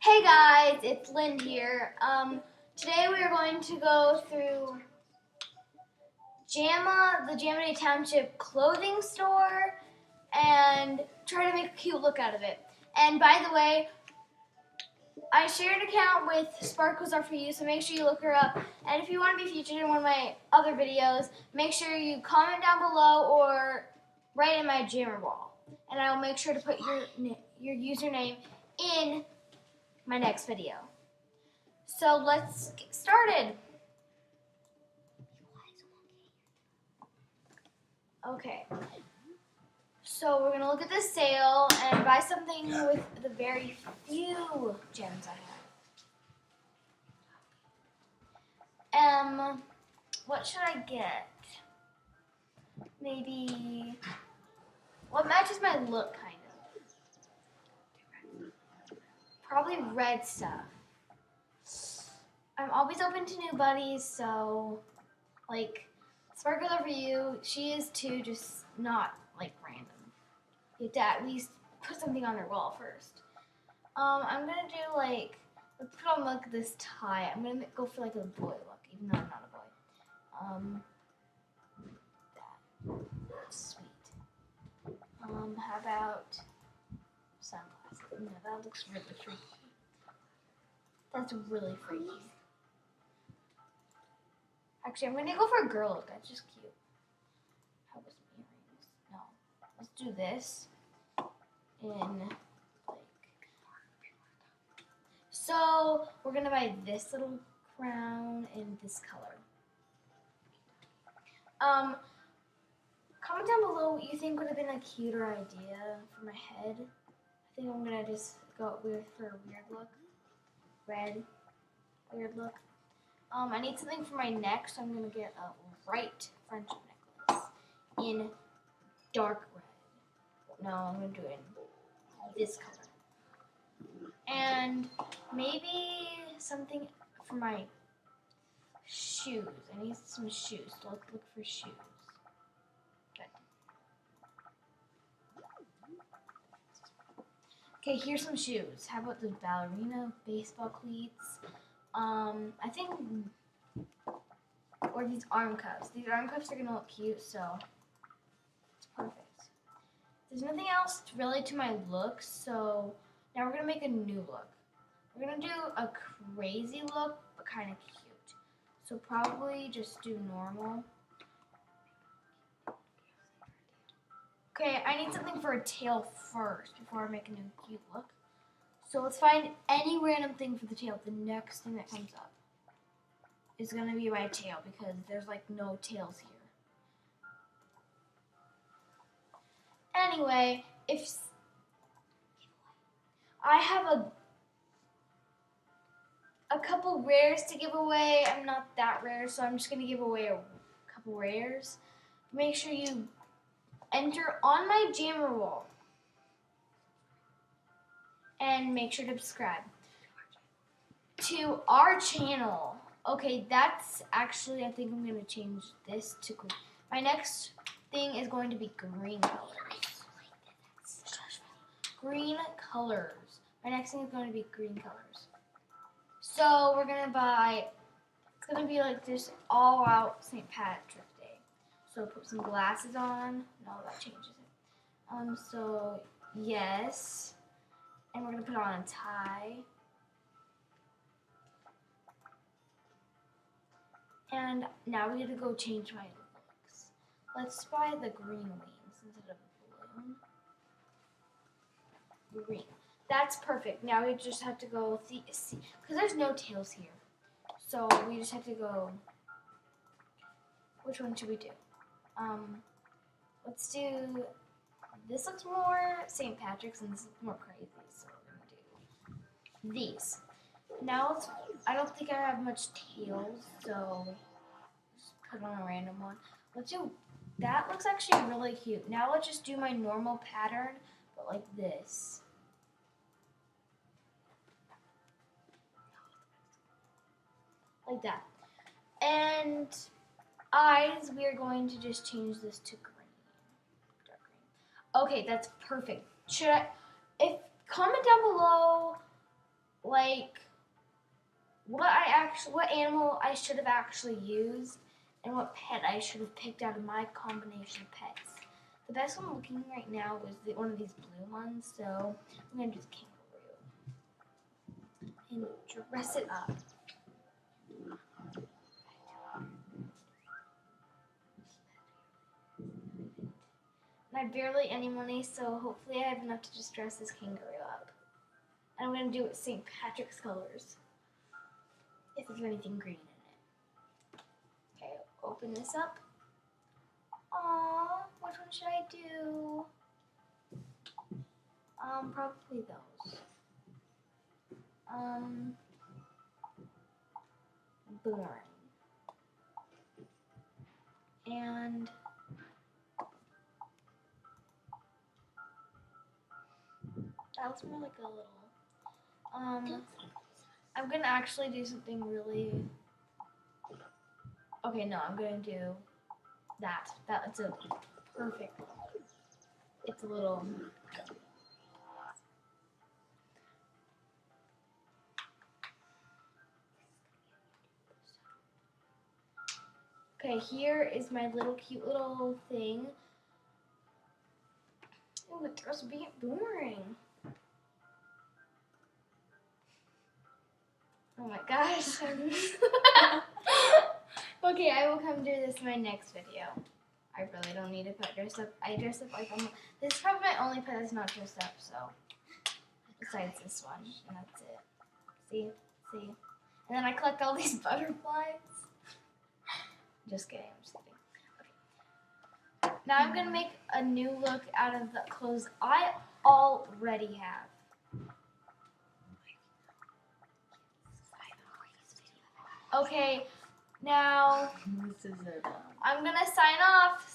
Hey guys, it's Lynn here. Today we are going to go through JAMMA, the JAMMA Township clothing store, and try to make a cute look out of it. And by the way, I shared an account with Sparkles Are For You, so make sure you look her up. And if you want to be featured in one of my other videos, make sure you comment down below or write in my JAMMA wall. And I will make sure to put your username in my next video. So let's get started. Okay. So we're gonna look at this sale and buy something with the very few gems I have. What should I get? Maybe what matches my look, kind of. Probably red stuff. I'm always open to new buddies, so like Sparkle Over You, she is too, just not like random. You have to at least put something on her wall first. I'm gonna do like, let's put on like this tie. I'm gonna go for like a boy look, even though I'm not a boy. That's sweet. How about sunglasses? No, that looks really freaky. That's really freaky. Actually, I'm gonna go for a girl look. That's just cute. How about some earrings? No. Let's do this. So we're gonna buy this little crown in this color. Comment down below what you think would have been a cuter idea for my head. I think I'm gonna just go weird for a weird look. Red, weird look. I need something for my neck, so I'm gonna get a bright friendship necklace in dark red. No, I'm gonna do it in this color. And maybe something for my shoes. I need some shoes. So let's look for shoes. Good. Okay, here's some shoes. How about those ballerina baseball cleats? I think, or these arm cuffs. These arm cuffs are gonna look cute, so it's perfect. There's nothing else really to my look, so now we're gonna make a new look. We're gonna do a crazy look, but kind of cute. So probably just do normal. Okay, I need something for a tail first before I make a new cute look. So let's find any random thing for the tail. The next thing that comes up is going to be my tail because there's like no tails here. Anyway, if I have a couple rares to give away, I'm not that rare, so I'm just going to give away a couple rares. Make sure you enter on my JAMMA wall. And make sure to subscribe to our channel. Okay, that's actually, I think I'm going to change this to green. My next thing is going to be green colors. Green colors. My next thing is going to be green colors. So we're going to buy, it's going to be like this all out St. Patrick's Day. So put some glasses on. No, that changes it. So yes. And we're going to put on a tie. And now we need to go change my looks. Let's buy the green wings instead of balloon. Green. That's perfect. Now we just have to go see, because there's no tails here. So we just have to go, which one should we do? Let's do, this looks more St. Patrick's and this looks more crazy. So we're going to do these. Now, I don't think I have much tails, so just put on a random one. Let's do, that looks actually really cute. Now let's just do my normal pattern, but like this. Like that. And eyes, we're going to just change this to green. Dark green. Okay, that's perfect. Comment down below like what animal I should have actually used and what pet I should have picked out of my combination of pets. The best one I'm looking right now is one of these blue ones, so I'm gonna do the kangaroo and dress it up. And I barely any money, so hopefully I have enough to just dress this kangaroo up. And I'm gonna do it St. Patrick's colors. If there's anything green in it. Okay, open this up. Aww, which one should I do? Probably those. Boomerang. And that looks more like a little, I'm gonna actually do something really, okay, no, I'm gonna do that. It's a perfect, it's a little, okay, here is my little cute little thing. Oh, it throws a boomerang. Oh my gosh. Okay, I will come do this in my next video. I really don't need a pet dress up. I dress up like this is probably my only pet that's not dressed up, so besides this one, and that's it. See? And then I collect all these butterflies. Just kidding, I'm just kidding. Okay. Now I'm gonna make a new look out of the clothes I already have. Okay, now This is it. I'm gonna sign off.